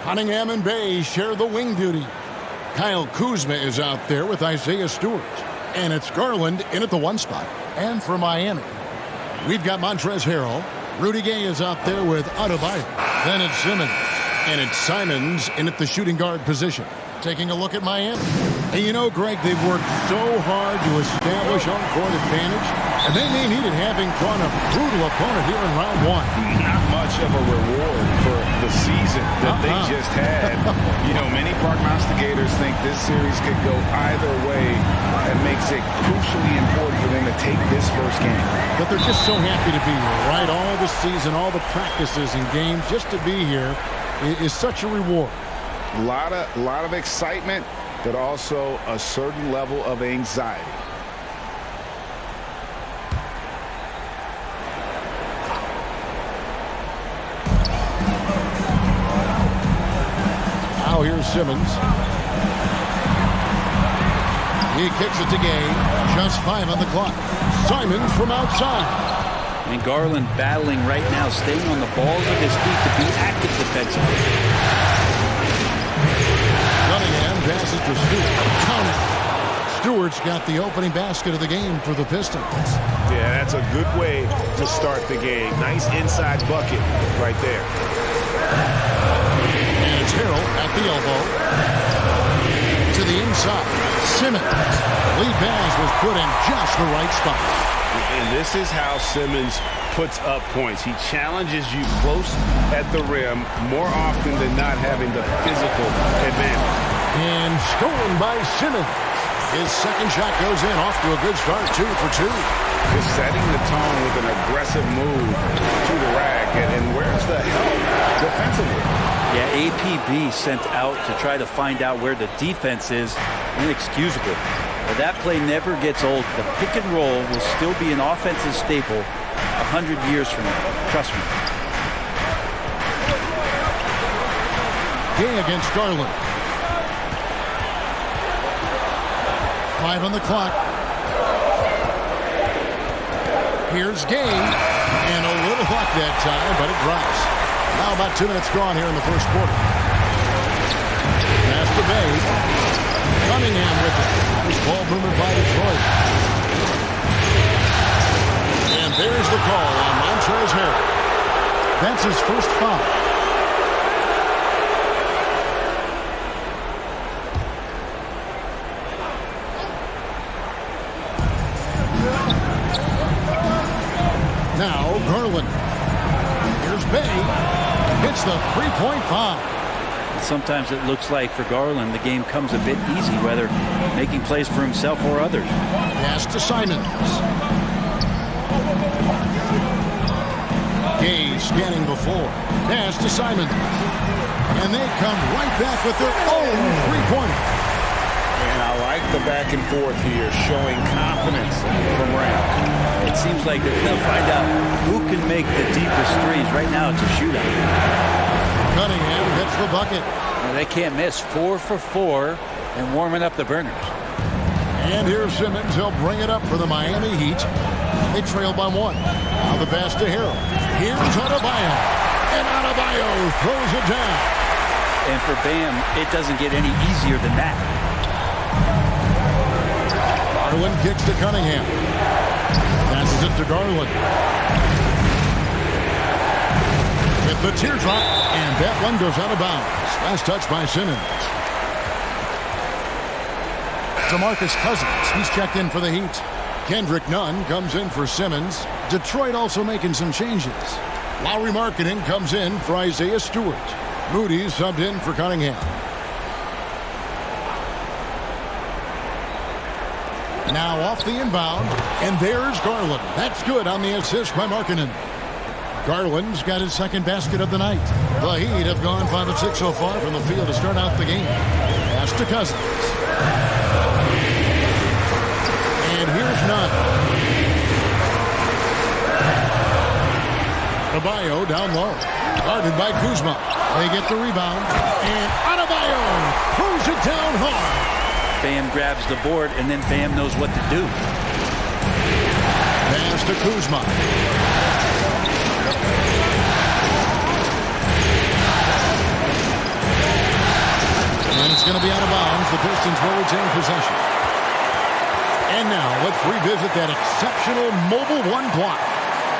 Cunningham and Bay share the wing duty. Kyle Kuzma is out there with Isaiah Stewart. And it's Garland in at the 1 spot. And for Miami, we've got Montrezl Harrell. Rudy Gay is out there with Adebayo. Then it's Simmons. And it's Simons in at the shooting guard position. Taking a look at Miami. And you know, Greg, they've worked so hard to establish home-court advantage. And they may need it having caught a brutal opponent here in round 1. Not much of a reward for the season that they just had. You know, many prognosticators think this series could go either way. That makes it crucially important for them to take this first game. But they're just so happy to be here, right? All the season, all the practices and games, just to be here is such a reward. A lot of excitement, but also a certain level of anxiety. Now here's Simmons. He kicks it to Gay. Just 5 on the clock. Simons from outside. And Garland battling right now, staying on the balls of his feet to be active defensively. Cunningham passes to Stewart. Count it. Stewart's got the opening basket of the game for the Pistons. Yeah, that's a good way to start the game. Nice inside bucket right there. And it's Harrell at the elbow. To the inside. Simmons. Lead pass was put in just the right spot. And this is how Simmons puts up points. He challenges you close at the rim more often than not, having the physical advantage. And stolen by Simmons. His second shot goes in, off to a good start, 2 for 2. Just setting the tone with an aggressive move to the rack. And where's the help defensively? Yeah, APB sent out to try to find out where the defense is. Inexcusable. But that play never gets old. The pick and roll will still be an offensive staple 100 years from now. Trust me. Gay against Garland. 5 on the clock. Here's Gay. And a little luck that time, but it drops. Now about 2 minutes gone here in the first quarter. Pass to Bay. Cunningham with it. Nice ball movement by Detroit. And there's the call on Montrezl Harrell. That's his first foul. Now Garland. Here's Bay. Hits the three-point bomb. Sometimes it looks like for Garland the game comes a bit easy, whether making plays for himself or others. Pass to Simons. Gay scanning the floor. Pass to Simons. And they come right back with their own three-pointer. And I like the back and forth here, showing confidence from Ram. It seems like they're going to find out who can make the deepest threes. Right now it's a shootout. Cunningham gets the bucket. Well, they can't miss. 4 for 4 and warming up the burners. And here's Simmons. He'll bring it up for the Miami Heat. They trail by 1. Now the pass to Harrell. Here's Adebayo. And Adebayo throws it down. And for Bam, it doesn't get any easier than that. Garland kicks to Cunningham. Passes it to Garland. With the teardrop, and that one goes out of bounds. Last touch by Simmons. DeMarcus Cousins, he's checked in for the Heat. Kendrick Nunn comes in for Simmons. Detroit also making some changes. Lowry Marketing comes in for Isaiah Stewart. Moody subbed in for Cunningham. Now off the inbound, and there's Garland. That's good on the assist by Markkanen. Garland's got his second basket of the night. The Heat have gone 5 of 6 so far from the field to start out the game. Pass to Cousins. And here's Nunn. Adebayo down low. Guarded by Kuzma. They get the rebound. And Adebayo throws it down hard. Bam grabs the board, and then Bam knows what to do. Pass to Kuzma. going to be out of bounds. The Pistons will retain possession. And now let's revisit that exceptional mobile one block.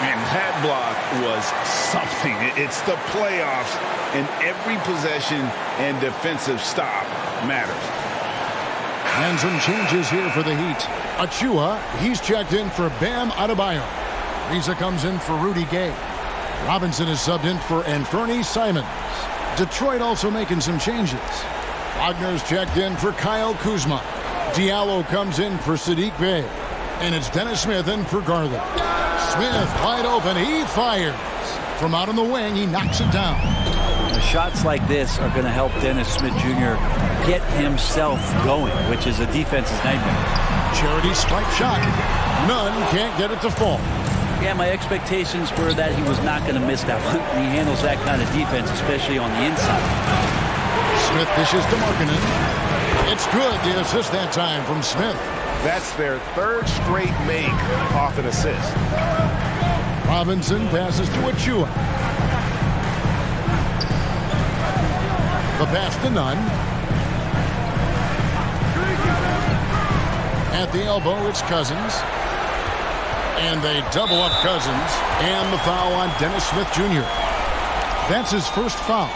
And that block was something. It's the playoffs, and every possession and defensive stop matters. And some changes here for the Heat. Achua, he's checked in for Bam Adebayo. Riza comes in for Rudy Gay. Robinson is subbed in for Anthony Simons. Detroit also making some changes. Wagner's checked in for Kyle Kuzma. Diallo comes in for Sadiq Bey. And it's Dennis Smith in for Garland. Smith wide open. He fires. From out on the wing, he knocks it down. Shots like this are going to help Dennis Smith Jr. get himself going, which is a defense's nightmare. Charity stripe shot. None can't get it to fall. Yeah, my expectations were that he was not going to miss that one. He handles that kind of defense, especially on the inside. Smith dishes to Markkanen. It's good. The assist that time from Smith. That's their third straight make off an assist. Robinson passes to Achua. The pass to Nunn. At the elbow, it's Cousins. And they double up Cousins. And the foul on Dennis Smith Jr. That's his first foul.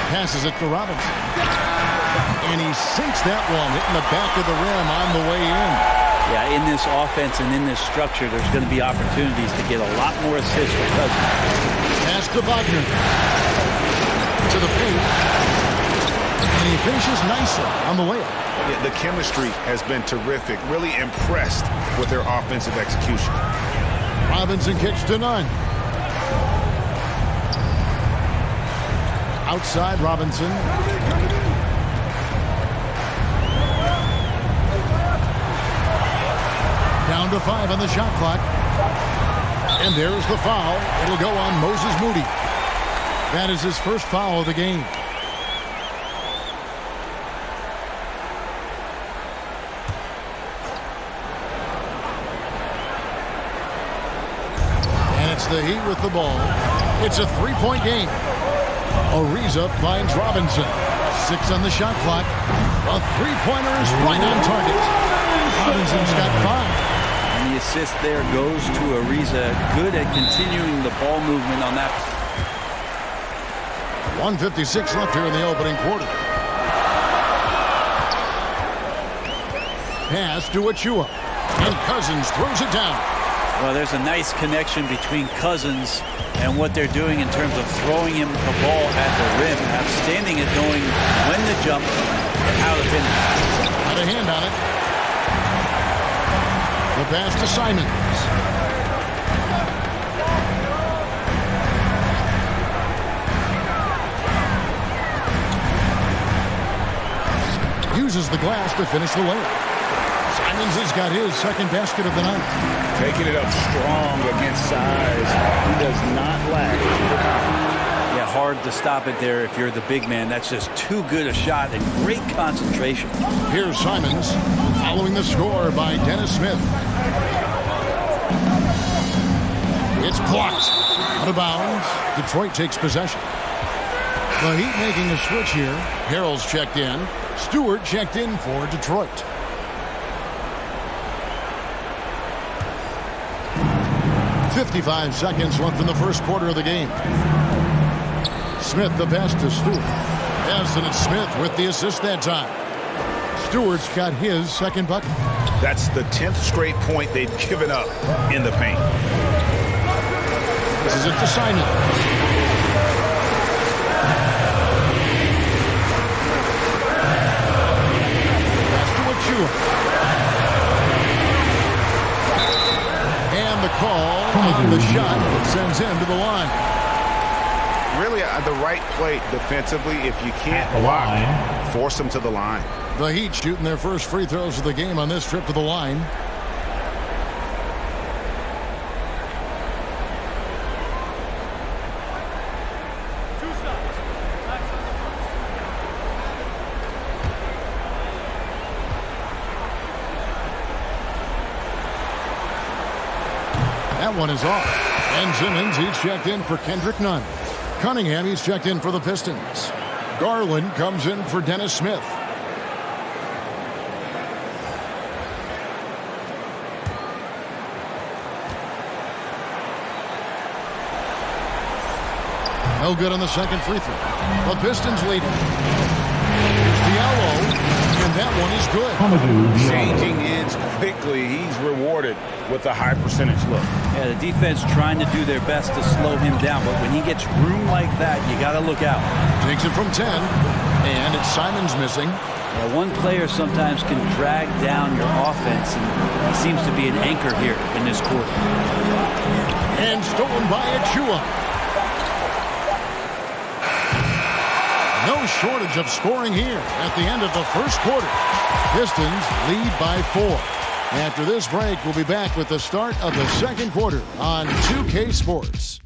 Passes it to Robinson. And he sinks that one, hitting the back of the rim on the way in. Yeah, in this offense and in this structure, there's going to be opportunities to get a lot more assists for Cousins. Pass to Wagner. To the paint. And he finishes nicely on the layup. Yeah, the chemistry has been terrific. Really impressed with their offensive execution. Robinson kicks to Nunn. Outside Robinson. Down to 5 on the shot clock. And there's the foul. It'll go on Moses Moody. That is his first foul of the game. And it's the Heat with the ball. It's a three-point game. Ariza finds Robinson. 6 on the shot clock. A three-pointer is right on target. Robinson's got 5. And the assist there goes to Ariza. Good at continuing the ball movement on that. 1:56 left here in the opening quarter. Pass to Achua. And Cousins throws it down. Well, there's a nice connection between Cousins and what they're doing in terms of throwing him the ball at the rim. Outstanding at knowing when to jump and how to finish. Got a hand on it. The pass to Simons. Uses the glass to finish the layup. Simons has got his second basket of the night. Taking it up strong against size. He does not lack for confidence. Yeah, hard to stop it there if you're the big man. That's just too good a shot and great concentration. Here's Simons following the score by Dennis Smith. It's blocked. Out of bounds. Detroit takes possession. The Heat making a switch here. Harrell's checked in. Stewart checked in for Detroit. .55 seconds left in the first quarter of the game. Smith the pass to Stewart. Yes, and it's Smith with the assist that time. Stewart's got his second bucket. That's the 10th straight point they've given up in the paint. This is it to Simon. Pass to Achua. And the call on the shot that sends him to the line. Really, the right play defensively. If you can't block, force them to the line. The Heat shooting their first free throws of the game on this trip to the line. that one is off. And Simmons, he's checked in for Kendrick Nunn. Cunningham, he's checked in for the Pistons. Garland comes in for Dennis Smith. No good on the second free throw. The Pistons lead. Here's Diallo, and that one is good. Changing ends quickly. He's rewarded with a high percentage look. Yeah, the defense trying to do their best to slow him down, but when he gets room like that, you got to look out. Takes it from 10, and it's Simons missing. Yeah, one player sometimes can drag down your offense, and he seems to be an anchor here in this quarter. And stolen by Achua. No shortage of scoring here at the end of the first quarter. Pistons lead by 4. After this break, we'll be back with the start of the second quarter on 2K Sports.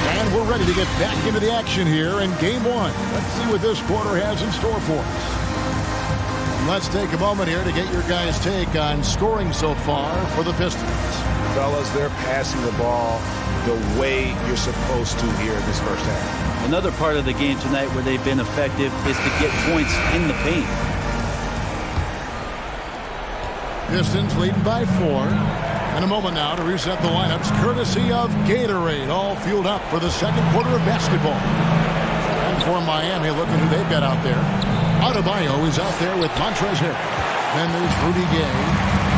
And we're ready to get back into the action here in Game 1. Let's see what this quarter has in store for us. Let's take a moment here to get your guys' take on scoring so far for the Pistons. Fellas, they're passing the ball the way you're supposed to here in this first half. Another part of the game tonight where they've been effective is to get points in the paint. Pistons leading by 4. And a moment now to reset the lineups, courtesy of Gatorade, all fueled up for the second quarter of basketball. And for Miami, look at who they've got out there. Adebayo is out there with Montrezl Harrell. Then there's Rudy Gay.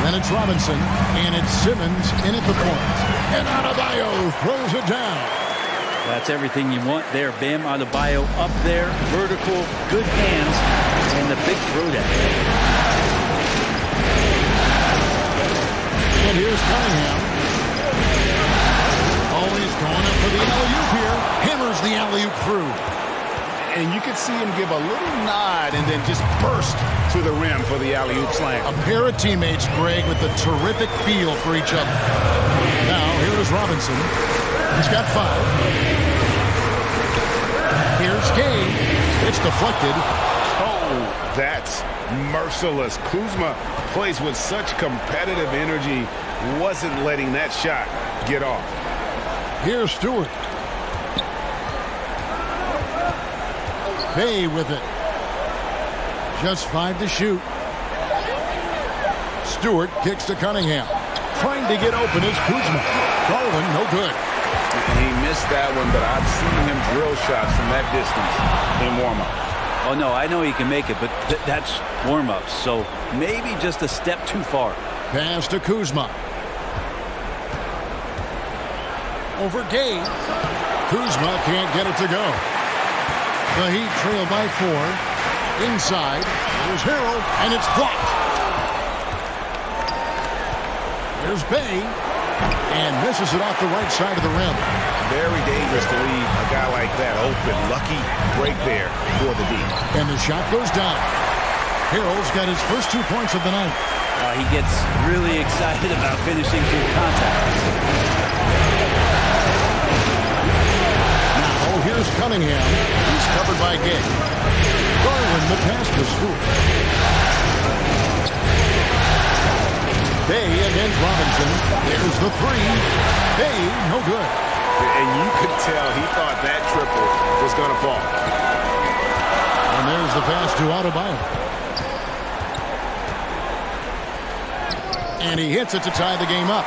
Then it's Robinson. And it's Simmons in at the point. And Adebayo throws it down. That's everything you want there. Bam Adebayo up there, vertical, good hands, and the big throwdown. And here's Cunningham. Always going up for the alley-oop here. Hammers the alley-oop through. And you could see him give a little nod and then just burst to the rim for the alley-oop slam. A pair of teammates, Greg, with a terrific feel for each other. Now, here is Robinson. He's got 5. Here's Gay. It's deflected. Oh, that's merciless. Kuzma plays with such competitive energy, wasn't letting that shot get off. Here's Stewart. Bay with it. Just 5 to shoot. Stewart kicks to Cunningham. Trying to get open is Kuzma. Garland, no good. He missed that one, but I've seen him drill shots from that distance in warm-up. Oh, no, I know he can make it, but that's warm-ups, so maybe just a step too far. Pass to Kuzma. Over Gay. Kuzma can't get it to go. The Heat trail by 4. Inside. There's Harrell, and it's blocked. There's Bay. And misses it off the right side of the rim. Very dangerous to leave a guy like that open. Lucky break there for the D. And the shot goes down. Harrell's got his first 2 points of the night. He gets really excited about finishing through contact. Now here's Cunningham. He's covered by Gay. Garland, the pass to Stewart. Bay against Robinson. There's the 3. Bay, no good. And you could tell he thought that triple was going to fall. And there's the pass to Adebayo. And he hits it to tie the game up.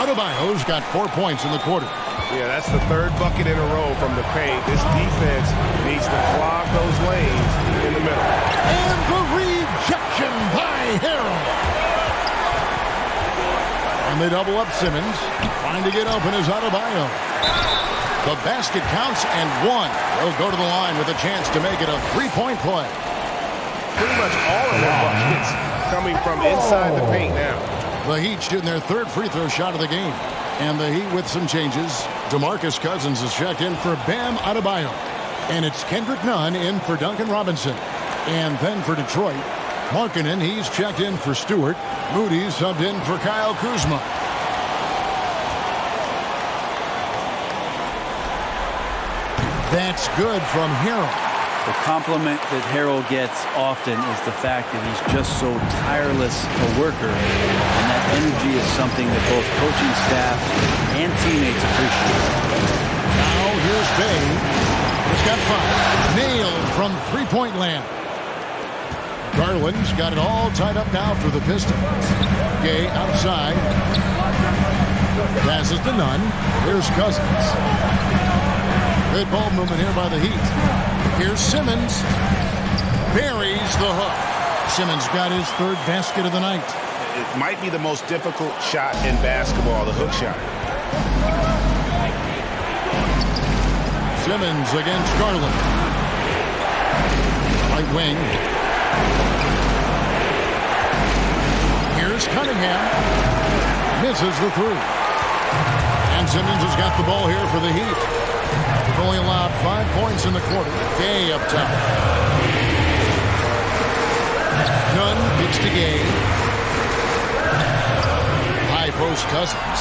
Adebayo's got 4 points in the quarter. Yeah, that's the 3rd bucket in a row from the paint. This defense needs to clog those lanes in the middle. And the rejection by Harrell. And they double up Simmons. Trying to get open is Adebayo. The basket counts and 1. They'll go to the line with a chance to make it a 3-point play. Pretty much all of their buckets coming from inside the paint now. The Heat shooting their third free throw shot of the game. And the Heat with some changes. DeMarcus Cousins is checked in for Bam Adebayo. And it's Kendrick Nunn in for Duncan Robinson. And then for Detroit, Markkanen, he's checked in for Stewart. Moody subbed in for Kyle Kuzma. That's good from Harrell. The compliment that Harrell gets often is the fact that he's just so tireless a worker, and that energy is something that both coaching staff and teammates appreciate. Now here's Bay. He's got 5. Nailed from three-point land. Garland's got it all tied up now for the Pistons. Gay outside. Passes to Nunn. Here's Cousins. Good ball movement here by the Heat. Here's Simmons. Buries the hook. Simmons got his third basket of the night. It might be the most difficult shot in basketball, the hook shot. Simmons against Garland. Right wing. Here's Cunningham. Misses the three. And Simmons has got the ball here for the Heat. They've only allowed 5 points in the quarter. Gay up top. Nunn kicks to Gay. High post Cousins.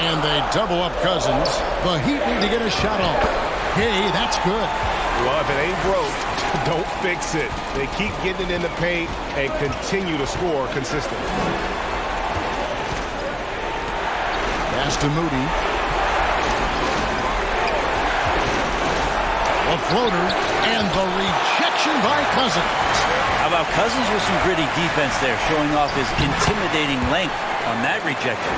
And they double up Cousins. The Heat need to get a shot off. Gay, that's good. Well, if it ain't broke, don't fix it. They keep getting it in the paint and continue to score consistently. Pass to Moody. A floater, and the rejection by Cousins. How about Cousins with some gritty defense there, showing off his intimidating length on that rejection.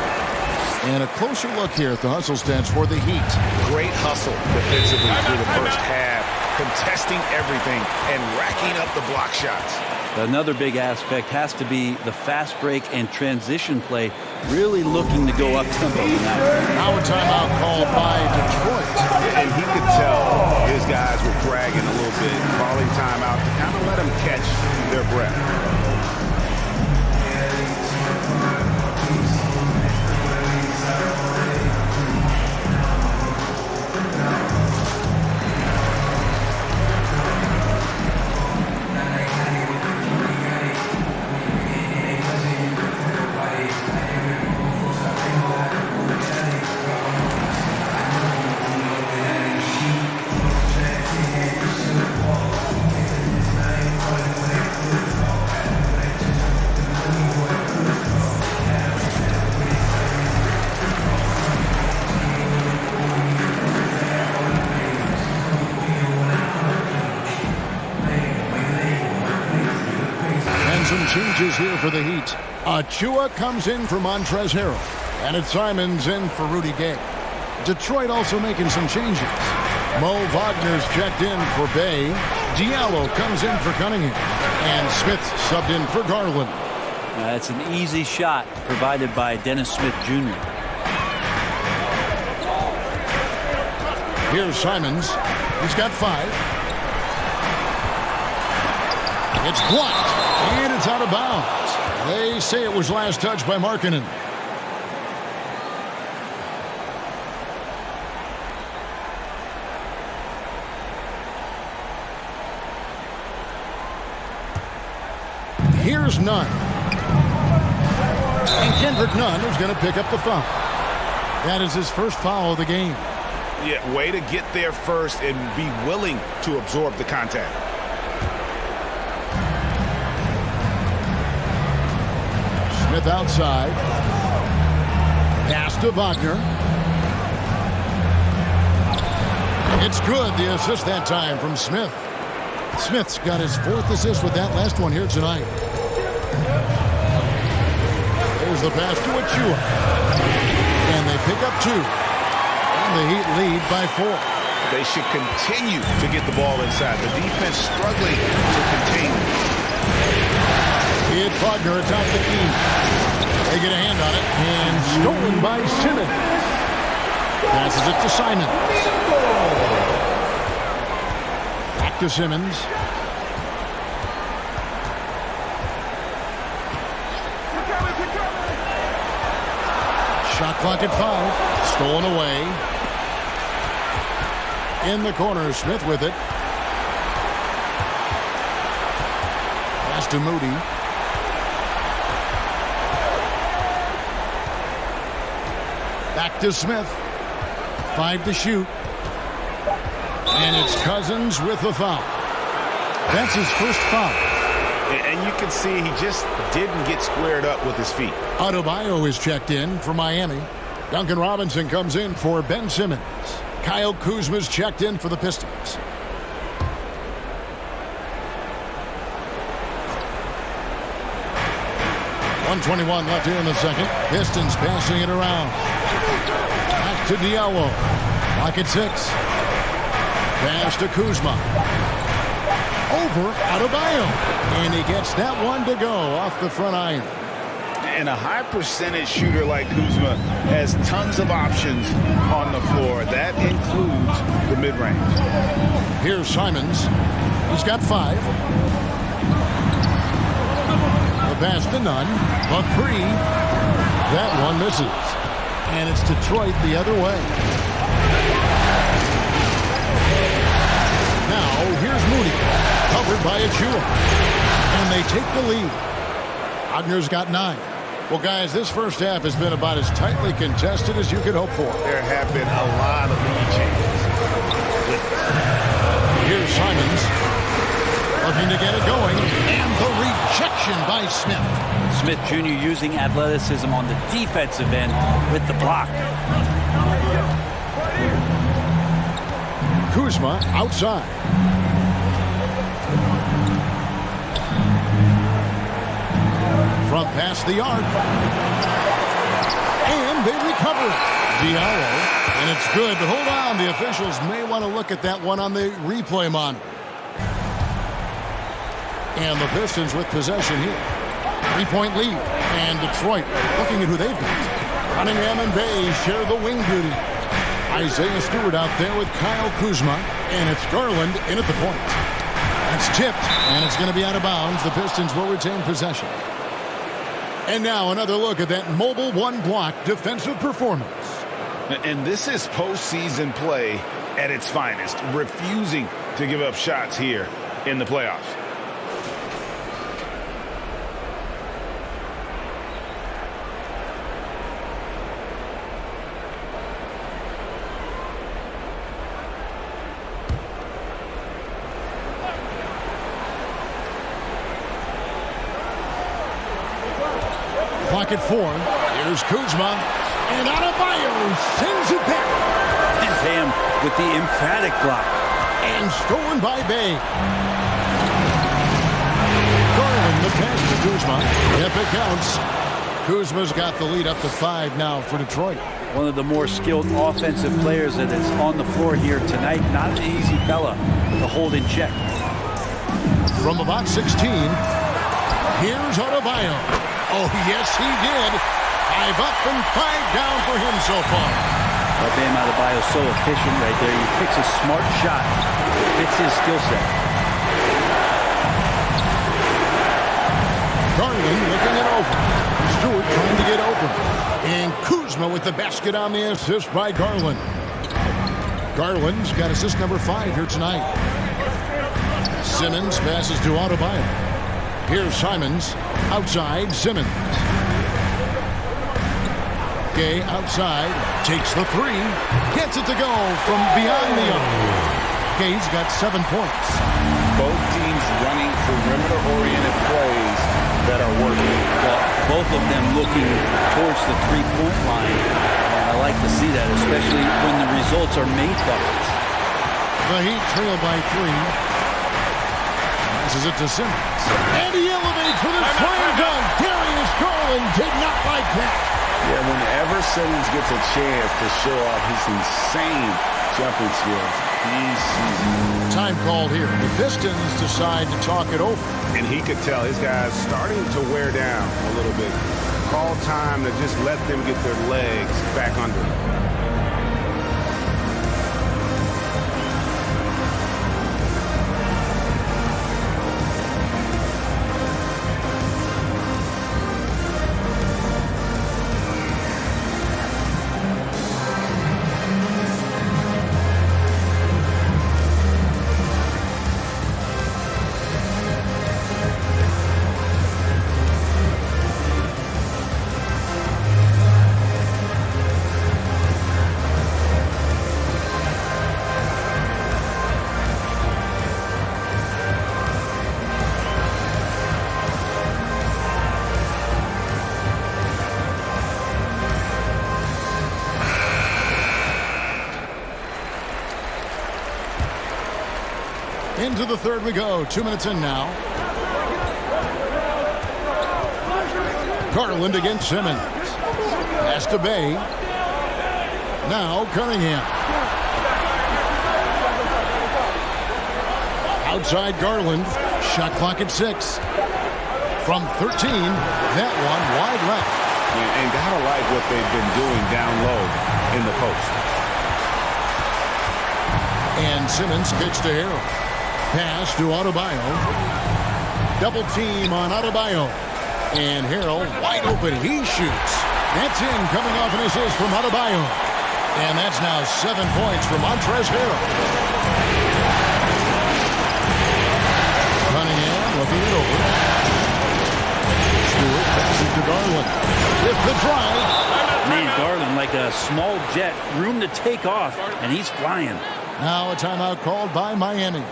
And a closer look here at the hustle stats for the Heat. Great hustle defensively through the first half, contesting everything and racking up the block shots. Another big aspect has to be the fast break and transition play, really looking to go up tempo tonight. Now a timeout called by Detroit. And he could tell his guys were dragging a little bit, calling timeout to kind of let them catch their breath. Changes here for the Heat. Achua comes in for Montrezl Harrell. And it's Simons in for Rudy Gay. Detroit also making some changes. Mo Wagner's checked in for Bay. Diallo comes in for Cunningham. And Smith subbed in for Garland. That's an easy shot provided by Dennis Smith Jr. Here's Simons. He's got 5. It's blocked. And it's out of bounds. They say it was last touched by Markkanen. Here's Nunn. And Kendrick Nunn is going to pick up the foul. That is his first foul of the game. Yeah, way to get there first and be willing to absorb the contact. Smith outside. Pass to Wagner. It's good, the assist that time from Smith. Smith's got his 4th assist with that last one here tonight. There's the pass to Achua. And they pick up 2. And the Heat lead by 4. They should continue to get the ball inside. The defense struggling to contain it. It's Wagner atop the key. They get a hand on it, and stolen by Simmons. Passes it to Simon. Back to Simmons. Shot clock at 5. Stolen away. In the corner, Smith with it. Pass to Moody. Back to Smith. 5 to shoot. And it's Cousins with the foul. That's his first foul. And you can see he just didn't get squared up with his feet. Adebayo is checked in for Miami. Duncan Robinson comes in for Ben Simmons. Kyle Kuzma's checked in for the Pistons. .121 left here in the second. Pistons passing it around. Back to Diallo. Clock at 6. Pass to Kuzma. Over Adebayo. And he gets that one to go off the front iron. And a high percentage shooter like Kuzma has tons of options on the floor. That includes the mid-range. Here's Simons. He's got 5. The pass to Nunn. A 3. That one misses. And it's Detroit the other way. Now, here's Moody. Covered by Achua. And they take the lead. Wagner's got 9. Well, guys, this first half has been about as tightly contested as you could hope for. There have been a lot of lead changes. Here's Simons. Looking to get it going. And the rejection by Smith. Smith Jr. using athleticism on the defensive end with the block. Kuzma outside. Front past the arc. And they recover it. Diallo. And it's good. But hold on. The officials may want to look at that one on the replay monitor. And the Pistons with possession here. 3-point lead. And Detroit looking at who they've got. Cunningham and Bay share the wing duty. Isaiah Stewart out there with Kyle Kuzma. And it's Garland in at the point. That's tipped. And it's going to be out of bounds. The Pistons will retain possession. And now another look at that mobile one-block defensive performance. And this is postseason play at its finest. Refusing to give up shots here in the playoffs. Clock at 4. Here's Kuzma. And Adebayo sends it back. And Bam with the emphatic block. And stolen by Bay. Garland, the pass to Kuzma. Yep, it counts. Kuzma's got the lead up to 5 now for Detroit. One of the more skilled offensive players that is on the floor here tonight. Not an easy fella to hold in check. From about 16, here's Adebayo. Oh, yes, he did. 5 up and 5 down for him so far. Well, Bam Adebayo is so efficient right there. He picks a smart shot. It fits his skill set. Garland looking it over. Stewart trying to get open. And Kuzma with the basket on the assist by Garland. Garland's got assist number 5 here tonight. Simmons passes to Adebayo. Here's Simons. Outside, Simmons. Gay outside. Takes the 3. Gets it to go from beyond the arc. Gay's got 7 points. Both teams running perimeter-oriented plays that are working. Well, both of them looking towards the three-point line. And I like to see that, especially when the results are made buckets. The Heat trail by 3. Passes it to Simmons. And he elevates for the slam dunk. Darius Garland did not like that. Yeah, whenever Simmons gets a chance to show off his insane jumping skills, he sees. Time called here. The Pistons decide to talk it over. And he could tell his guys starting to wear down a little bit. Call time to just let them get their legs back under them. Into the third we go. 2 minutes in now. Garland against Simmons. Pass to Bay. Now Cunningham. Outside Garland. Shot clock at 6. From 13, that one wide left. And gotta like what they've been doing down low in the post. And Simmons kicks to Harrell. Pass to Adebayo. Double team on Adebayo. And Harrell wide open. He shoots. That's in, coming off an assist from Adebayo. And that's now 7 points for Montrezl Harrell. Cunningham looking it over. Stewart passes to Garland. With the drive. Man, Garland like a small jet. Room to take off, and he's flying. Now a timeout called by Miami.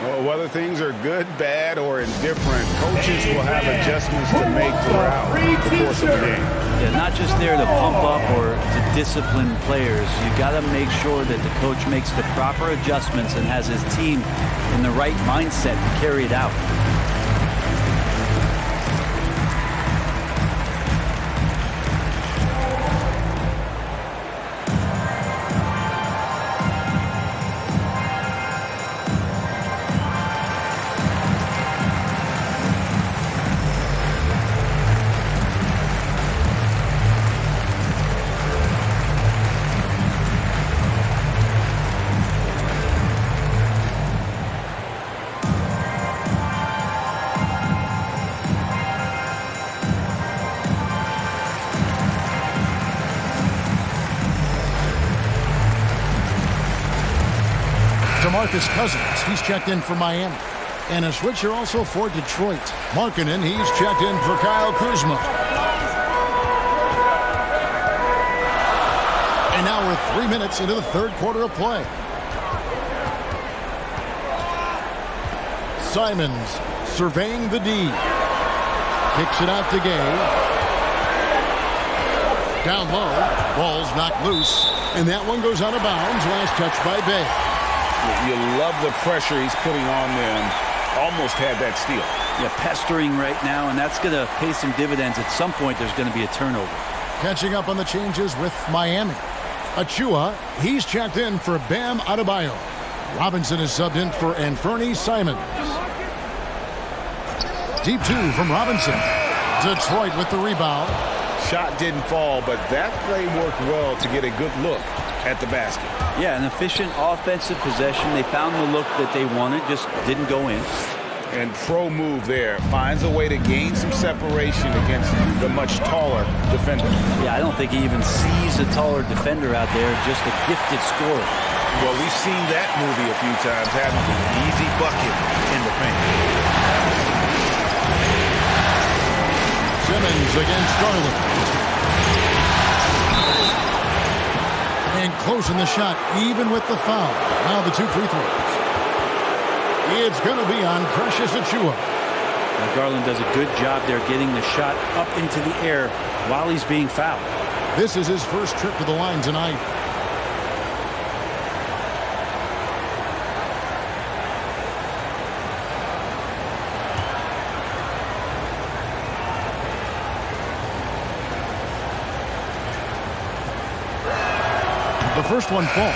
Well, whether things are good, bad, or indifferent, coaches will have adjustments to make throughout the course of the game. Yeah, not just there to pump up or to discipline players. You got to make sure that the coach makes the proper adjustments and has his team in the right mindset to carry it out. DeMarcus Cousins, he's checked in for Miami. And a switcher also for Detroit. Markkanen, he's checked in for Kyle Kuzma. And now we're 3 minutes into the third quarter of play. Simons surveying the D. Kicks it out to Gay. Down low, ball's knocked loose. And that one goes out of bounds. Last touch by Bay. You love the pressure he's putting on them. Almost had that steal. Yeah, pestering right now, and that's going to pay some dividends. At some point, there's going to be a turnover. Catching up on the changes with Miami. Achua, he's checked in for Bam Adebayo. Robinson is subbed in for Anthony Simons. Deep two from Robinson. Detroit with the rebound. Shot didn't fall, but that play worked well to get a good look at the basket. Yeah, an efficient offensive possession. They found the look that they wanted, just didn't go in. And pro move there. Finds a way to gain some separation against the much taller defender. Yeah, I don't think he even sees a taller defender out there, just a gifted scorer. Well, we've seen that movie a few times, haven't we? Easy bucket in the paint. Simmons against Garland. And closing the shot, even with the foul. Now the 2 free throws. It's going to be on Precious Achiuwa. Now Garland does a good job there getting the shot up into the air while he's being fouled. This is his first trip to the line tonight. The first one falls.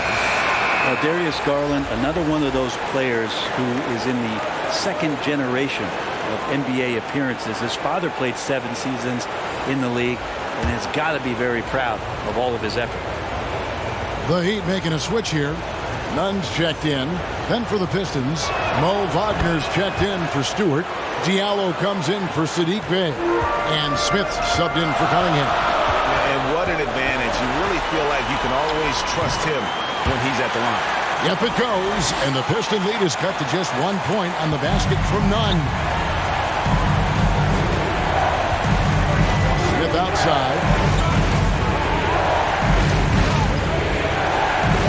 Darius Garland, another one of those players who is in the second generation of NBA appearances. His father played 7 seasons in the league and has got to be very proud of all of his effort. The Heat making a switch here. Nunn's checked in. Then for the Pistons, Mo Wagner's checked in for Stewart. Diallo comes in for Saddiq Bey. And Smith subbed in for Cunningham. And what an advantage. You really feel like you can always trust him when he's at the line. Yep, it goes. And the Piston lead is cut to just 1 point on the basket from Nunn. Smith outside.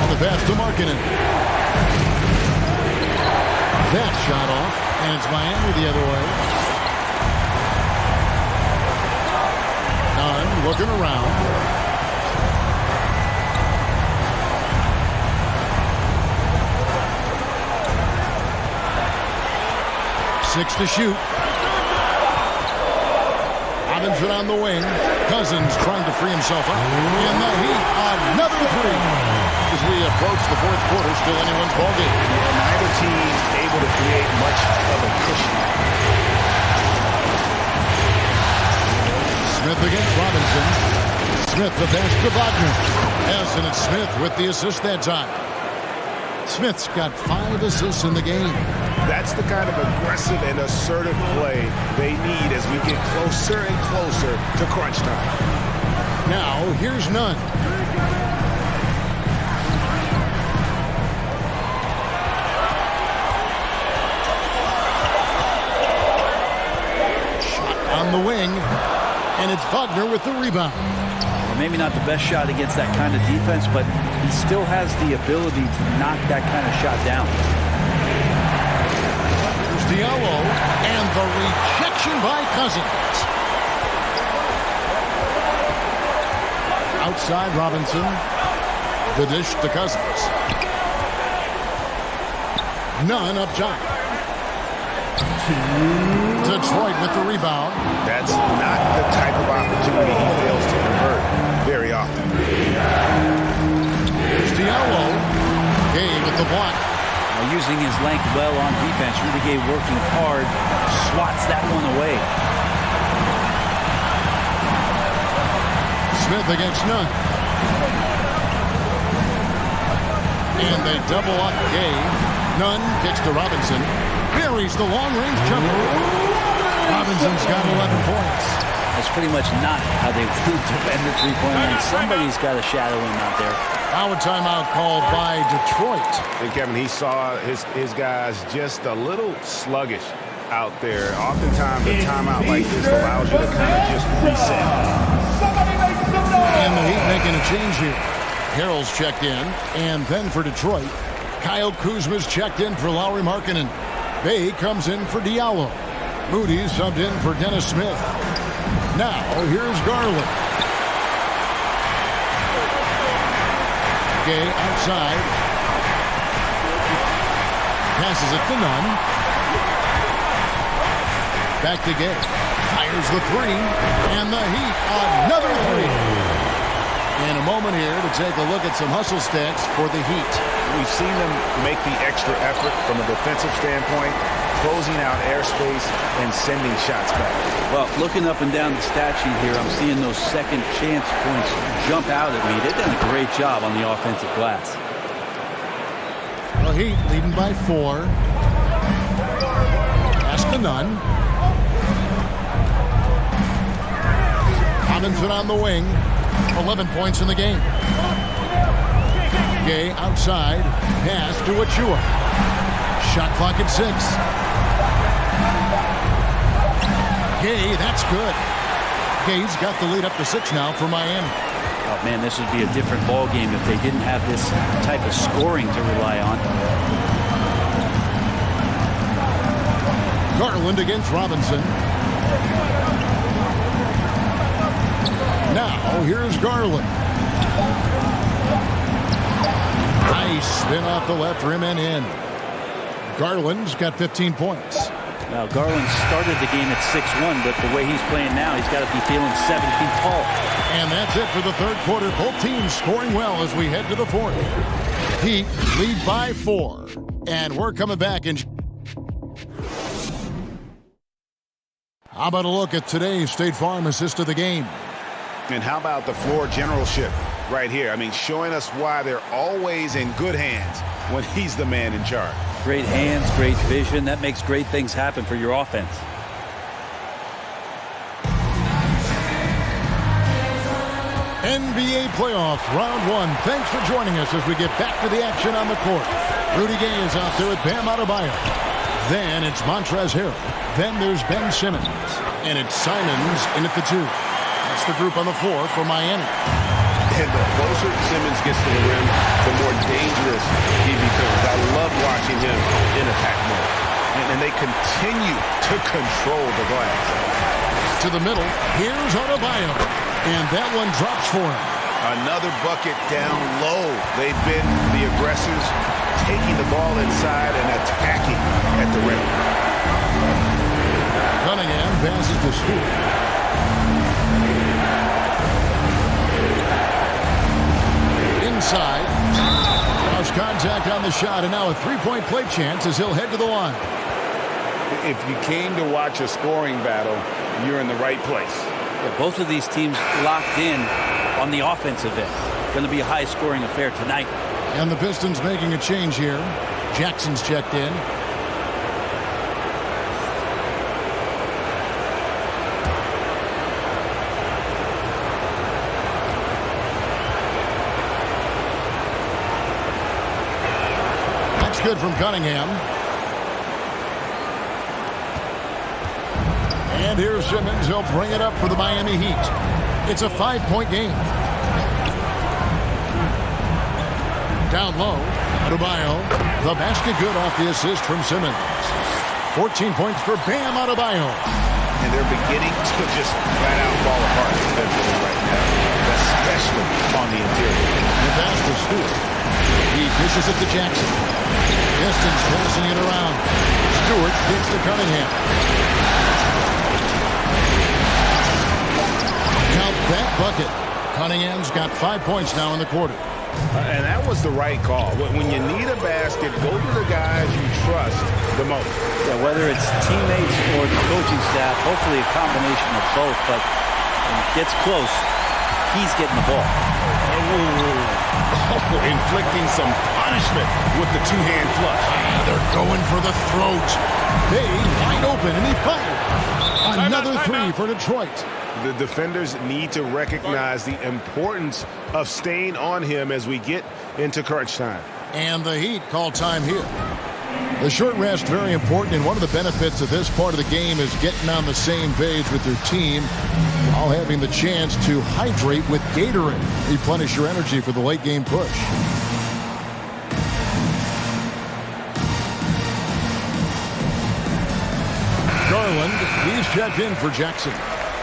On the pass to Markkanen. That shot off. And it's Miami the other way. Nunn looking around. 6 to shoot. Robinson on the wing. Cousins trying to free himself up. In the heat, another three. As we approach the fourth quarter, still anyone's ballgame. Yeah, neither team able to create much of a cushion. Smith against Robinson. Smith the pass to Wagner. And it's Smith with the assist that time. Smith's got 5 assists in the game. That's the kind of aggressive and assertive play they need as we get closer and closer to crunch time. Now, here's Nunn. Shot on the wing, and it's Wagner with the rebound. Well, maybe not the best shot against that kind of defense, but he still has the ability to knock that kind of shot down. Diallo, and the rejection by Cousins. Outside Robinson. The dish to Cousins. Nunn up top. Detroit with the rebound. That's not the type of opportunity he fails to convert very often. Diallo. Gay with the block. Using his length well on defense. Rudy Gay working hard. Swats that one away. Smith against Nunn. And they double up Gay. Nunn kicks to Robinson. Buries the long-range jumper. Robinson's got 11 points. That's pretty much not how they defend the three-point line. Somebody's got to shadow him out there. Now a timeout called by Detroit. And Kevin, he saw his guys just a little sluggish out there. Oftentimes, a timeout like this allows you to kind of just reset. And the Heat making a change here. Harrell's checked in. And then for Detroit, Kyle Kuzma's checked in for Lauri Markkanen. Bay comes in for Diallo. Moody subbed in for Dennis Smith. Now, here's Garland. Gay outside. Passes it to Nunn. Back to Gay. Fires the three. And the Heat, another three. And a moment here to take a look at some hustle stats for the Heat. We've seen them make the extra effort from a defensive standpoint, closing out airspace and sending shots back. Well, looking up and down the stat sheet here, I'm seeing those second chance points jump out at me. They've done a great job on the offensive glass. The Heat leading by 4. Pass to Nunn. Robinson on the wing. 11 points in the game. Gay outside. Pass to Achua. Shot clock at 6. Gay, that's good. Gay's got the lead up to 6 now for Miami. Oh, man, this would be a different ball game if they didn't have this type of scoring to rely on. Garland against Robinson. Now, here's Garland. Nice spin off the left rim and in. Garland's got 15 points. Now, Garland started the game at 6'1", but the way he's playing now, he's got to be feeling 7 feet tall. And that's it for the third quarter. Both teams scoring well as we head to the fourth. Heat lead by 4. And we're coming back in. How about a look at today's State Farm assist of the game? And how about the floor generalship right here? I mean, showing us why they're always in good hands when he's the man in charge. Great hands, great vision. That makes great things happen for your offense. NBA playoffs, round 1. Thanks for joining us as we get back to the action on the court. Rudy Gay is out there with Bam Adebayo. Then it's Montrezl Harrell. Then there's Ben Simmons. And it's Simons in at the 2. That's the group on the floor for Miami. And the closer Simmons gets to the rim, the more dangerous he becomes. I love watching him in attack mode. And they continue to control the glass. To the middle, here's Adebayo. And that one drops for him. Another bucket down low. They've been the aggressors, taking the ball inside and attacking at the rim. to Stewart. Inside. Lost contact on the shot, and now a three-point play chance as he'll head to the line. If you came to watch a scoring battle, you're in the right place. Yeah, both of these teams locked in on the offensive end. Going to be a high-scoring affair tonight. And the Pistons making a change here. Jackson's checked in. That's good from Cunningham. And here's Simmons. He'll bring it up for the Miami Heat. It's a 5-point game. Down low, Adebayo. The basket good off the assist from Simmons. 14 points for Bam Adebayo. And they're beginning to just flat out fall apart defensively right now, especially on the interior. The pass to Stewart. He dishes it to Jackson. Pistons passing it around. Stewart gets to Cunningham. Count that bucket. Cunningham's got 5 points now in the quarter. And that was the right call. When you need a basket, go to the guys you trust the most. Yeah, whether it's teammates or the coaching staff, hopefully a combination of both, but when it gets close, he's getting the ball. Inflicting some punishment with the two-hand flush. They're going for the throat. They wide open, and he fired. Another three for Detroit. The defenders need to recognize the importance of staying on him as we get into crunch time. And the Heat call time here. The short rest, very important, and one of the benefits of this part of the game is getting on the same page with your team while having the chance to hydrate with Gatorade. Replenish your energy for the late game push. Garland, he's checked in for Jackson.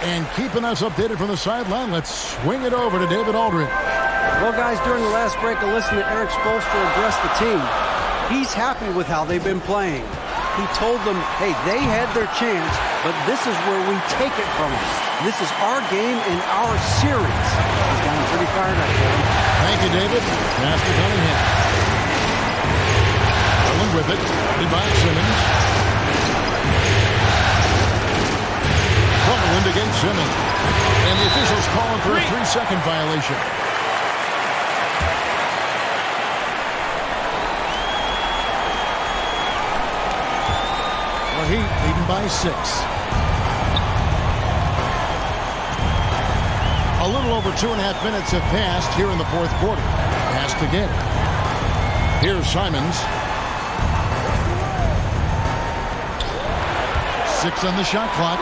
And keeping us updated from the sideline, let's swing it over to David Aldridge. Well, guys, during the last break, I listened to Eric Spoelstra address the team. He's happy with how they've been playing. He told them, hey, they had their chance, but this is where we take it from them. This is our game and our series. He's gotten pretty fired up, Kevin. Thank you, David. Pass to Cunningham. Garland with it. Rebound Simmons. Garland against Simmons. And the officials calling for a 3-second violation. The Heat leading by 6. A little over 2.5 minutes have passed here in the fourth quarter. Passed again. Here's Simons. 6 on the shot clock.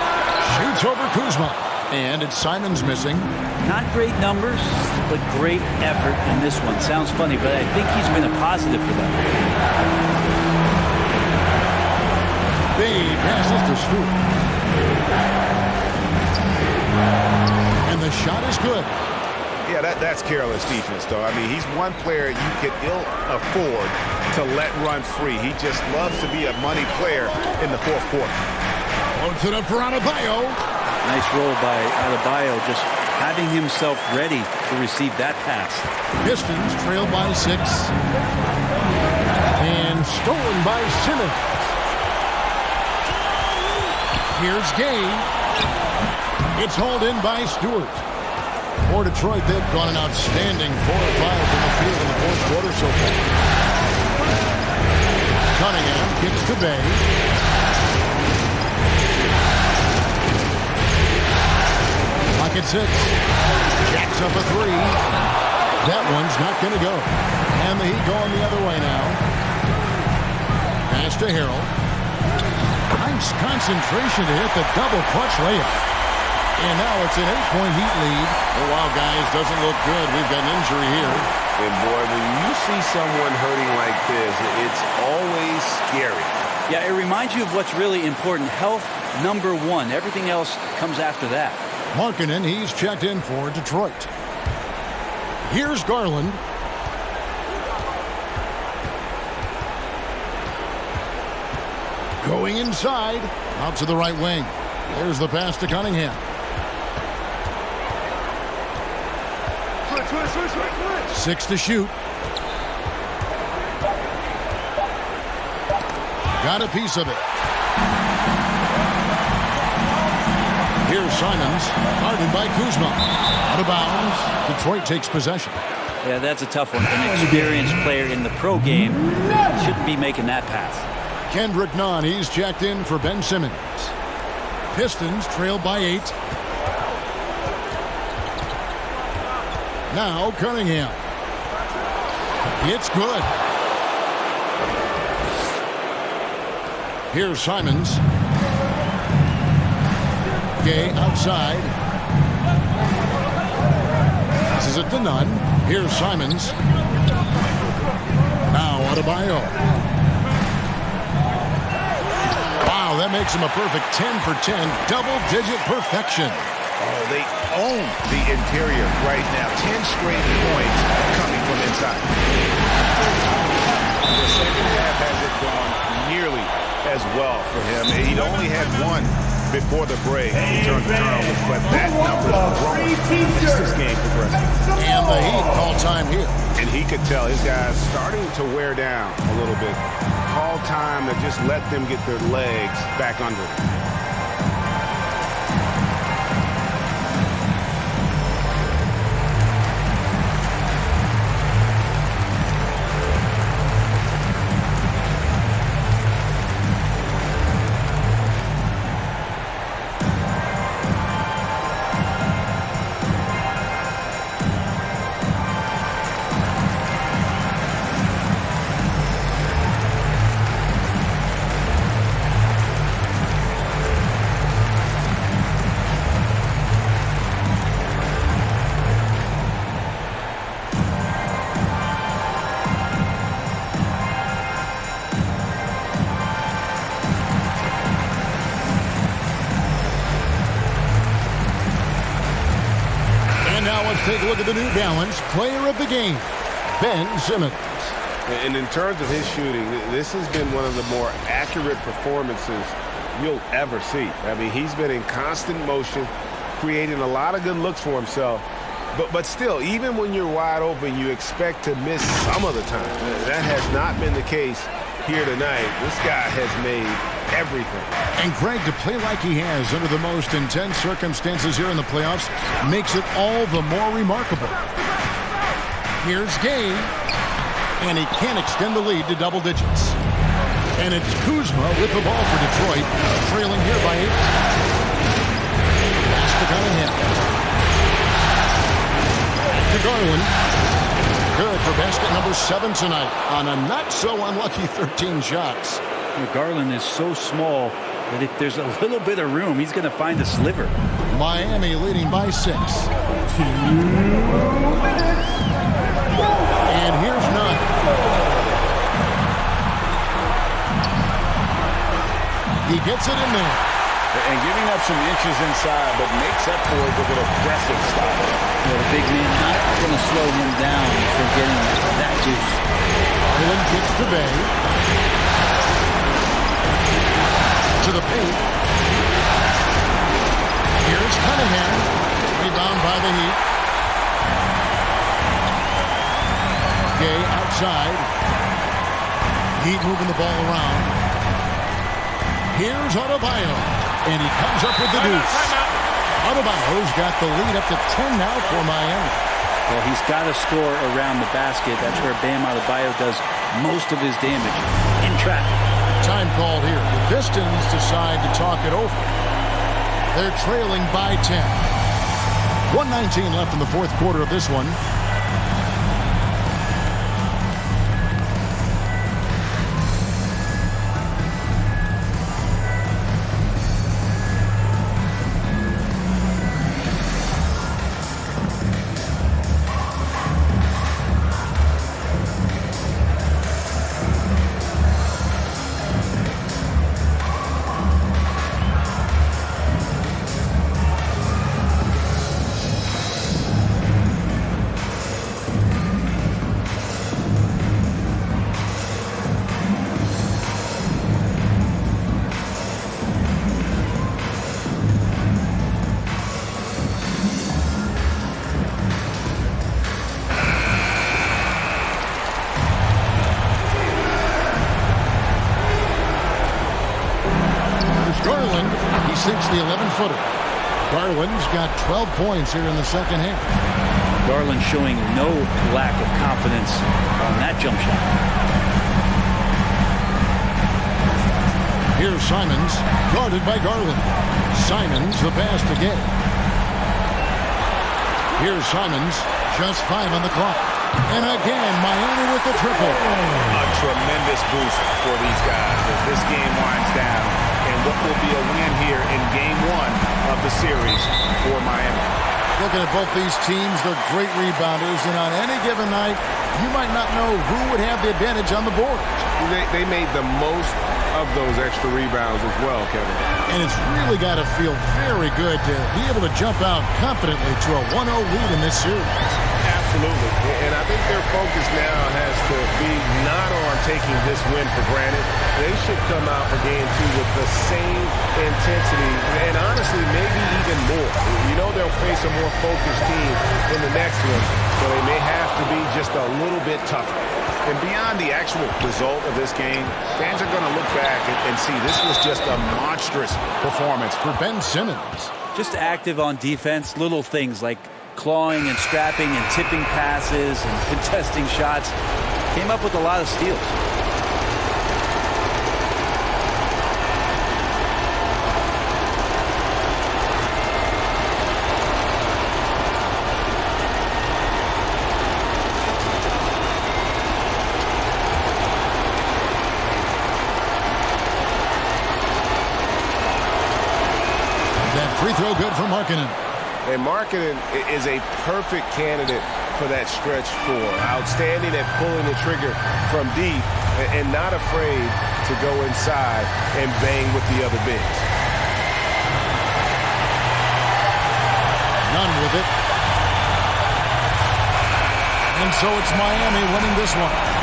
Shoots over Kuzma. And it's Simons missing. Not great numbers, but great effort in this one. Sounds funny, but I think he's been a positive for them. Bay passes to Stewart. And the shot is good. Yeah, that's careless defense, though. I mean, he's one player you could ill afford to let run free. He just loves to be a money player in the fourth quarter. Floats it up for Adebayo. Nice roll by Adebayo, just having himself ready to receive that pass. Pistons trail by 6. And stolen by Simmons. Here's Gay. It's hauled in by Stewart. For Detroit, they've gone an outstanding 4 or 5 from the field in the fourth quarter so far. Cunningham kicks to Bay. Clock at 6. Jacks up a 3. That one's not going to go. And the Heat going the other way now. Pass to Harrell. Nice concentration to hit the double clutch layup. And now it's an 8-point Heat lead. Oh, wow, guys, doesn't look good. We've got an injury here. And, boy, when you see someone hurting like this, it's always scary. Yeah, it reminds you of what's really important. Health, number one. Everything else comes after that. Markkanen, he's checked in for Detroit. Here's Garland. Going inside. Out to the right wing. There's the pass to Cunningham. Switch. 6 to shoot. Got a piece of it. Here's Simons, guarded by Kuzma. Out of bounds. Detroit takes possession. Yeah, that's a tough one. An experienced player in the pro game shouldn't be making that pass. Kendrick Nunn, he's checked in for Ben Simmons. Pistons trail by 8. Now Cunningham. It's good. Here's Simons. Gay outside. Passes it to Nunn. Here's Simons. Now Adebayo. Wow, that makes him a perfect 10 for 10. Double-digit perfection. Oh, they own the interior right now. 10 straight points coming from inside. The second half hasn't gone nearly as well for him. He'd only had one before the break in terms of turnovers, but that number's growing as this game progresses. And the Heat call time here. And he could tell his guys starting to wear down a little bit. Call time to just let them get their legs back under them. Take a look at the New Balance player of the game, Ben Simmons. And in terms of his shooting, this has been one of the more accurate performances you'll ever see. I mean, he's been in constant motion, creating a lot of good looks for himself. But still, even when you're wide open, you expect to miss some of the time. That has not been the case here tonight. This guy has made everything. And Greg, to play like he has under the most intense circumstances here in the playoffs makes it all the more remarkable. Here's Gay, and he can't extend the lead to double digits. And it's Kuzma with the ball for Detroit, trailing here by 8. Pass to Cunningham. To Garland. Good for basket number 7 tonight on a not-so-unlucky 13 shots. Garland is so small that if there's a little bit of room, he's going to find a sliver. Miami leading by 6. And here's Nunn. He gets it in there. And giving up some inches inside, but makes up for it with an aggressive style. The big man not going to slow him down from getting that juice. Garland gets to Bay. To the paint. Here's Cunningham. Rebound by the Heat. Gay outside. Heat moving the ball around. Here's Adebayo. And he comes up with the deuce. Adebayo's got the lead up to 10 now for Miami. Well, he's got to score around the basket. That's where Bam Adebayo does most of his damage in traffic. Time called here. The Pistons decide to talk it over. They're trailing by 10. 1:19 left in the fourth quarter of this one. Garland, he sinks the 11-footer. Garland's got 12 points here in the second half. Garland showing no lack of confidence on that jump shot. Here's Simons, guarded by Garland. Simons, the pass to Gay. Here's Simons, just 5 on the clock. And again, Miami with the triple. A tremendous boost for these guys as this game winds down. And what will be a win here in game 1 of the series for Miami. Looking at both these teams, they're great rebounders, and on any given night, you might not know who would have the advantage on the board. They made the most of those extra rebounds as well, Kevin. And it's really got to feel very good to be able to jump out confidently to a 1-0 lead in this series. Absolutely. And I think their focus now has to be not on taking this win for granted. They should come out for game 2 with the same intensity and honestly maybe even more. You know they'll face a more focused team in the next one, so they may have to be just a little bit tougher. And beyond the actual result of this game, fans are going to look back and see this was just a monstrous performance For Ben Simmons. Just active on defense, little things like clawing and strapping and tipping passes and contesting shots. Came up with a lot of steals. That free throw good for Markkanen. And Markkanen is a perfect candidate for that stretch 4. Outstanding at pulling the trigger from deep and not afraid to go inside and bang with the other bigs. None with it. And so it's Miami winning this one.